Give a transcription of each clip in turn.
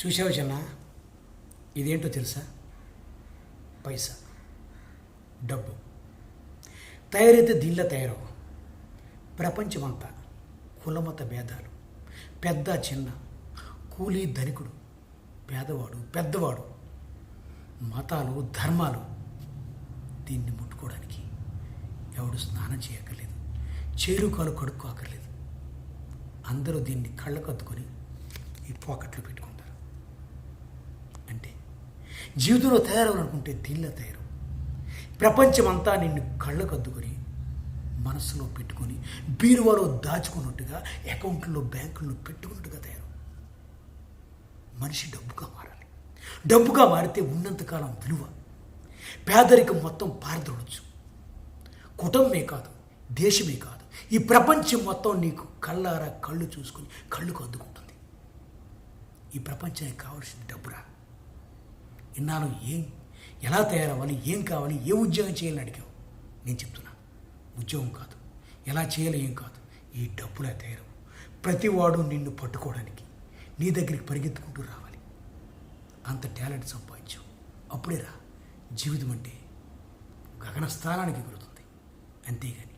చూసావు చిన్న, ఇదేంటో తెలుసా? పైసా, డబ్బు. తయారైతే దీనిలో తయారవు. ప్రపంచమంతా కులమత భేదాలు, పెద్ద చిన్న, కూలీ ధనికుడు, పేదవాడు పెద్దవాడు, మతాలు ధర్మాలు, దీన్ని ముట్టుకోవడానికి ఎవడు స్నానం చేయక్కర్లేదు, చేరుకాలు కడుక్కోక్కర్లేదు. అందరూ దీన్ని కళ్ళకద్దుకొని ఈ పాకెట్లో పెట్టుకుంటారు. అంటే జీవితంలో తయారవ్వాలనుకుంటే దీనిలో తయారు. ప్రపంచమంతా నిన్ను కళ్ళకద్దుకొని మనస్సులో పెట్టుకొని బీరువాలో దాచుకున్నట్టుగా, అకౌంట్లో బ్యాంకుల్లో పెట్టుకున్నట్టుగా తయారు. మనిషి డబ్బుగా మారాలి. డబ్బుగా మారితే ఉన్నంతకాలం విలువ. పేదరికం మొత్తం పారదొడచ్చు. కుటుంబమే కాదు, దేశమే కాదు, ఈ ప్రపంచం మొత్తం నీకు కళ్ళారా కళ్ళు చూసుకుని కళ్ళుకు అద్దుకుంటుంది. ఈ ప్రపంచానికి కావాల్సింది డబ్బురా. ఇన్నాళ్ళు ఎలా తయారవ్వాలి, ఏం కావాలి, ఏ ఉద్యోగం చేయాలని అడిగావు. నేను చెప్తున్నా, ఉద్యోగం కాదు, ఎలా చేయాలి ఏం కాదు, ఈ డబ్బులా తయారవు. ప్రతివాడు నిన్ను పట్టుకోవడానికి నీ దగ్గరికి పరిగెత్తుకుంటూ రావాలి. అంత టాలెంట్ సంపాదించు. అప్పుడే రా జీవితం అంటే గగన స్థానానికి ఎగురుతుంది. అంతేగాని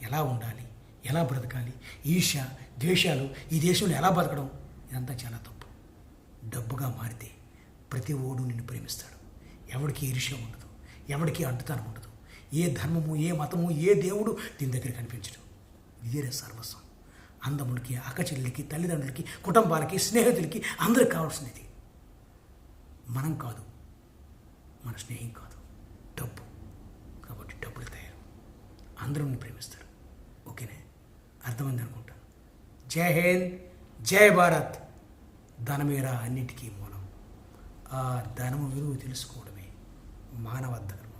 ఎలా ఉండాలి, ఎలా బ్రతకాలి, ఈర్ష్య ద్వేషాలు, ఈ దేశంలో ఎలా బతకడం, ఇదంతా చాలా తప్పు. డబ్బుగా మారితే ప్రతి ఓడు నిన్ను ప్రేమిస్తాడు. ఎవడికి ఈర్ష్య ఉండదు, ఎవడికి అడ్డుతనం ఉండదు. ఏ ధర్మము, ఏ మతము, ఏ దేవుడు దీని దగ్గర కనిపించడు. ఇదే సర్వస్వం. అందముడికి, అక్కచెల్లెలకి, తల్లిదండ్రులకి, కుటుంబాలకి, స్నేహితులకి అందరికి కావాల్సినది మనం కాదు, మన స్నేహం కాదు, డబ్బు. కాబట్టి డబ్బులు తయారు. అందరూ ప్రేమిస్తారు. ఓకేనే, అర్థమైంది అనుకుంటాను. జై హింద్, జై భారత్. ధనమేరా అన్నిటికీ మూలం. ఆ ధనము విలువ తెలుసుకోవడమే మానవ ధర్మం.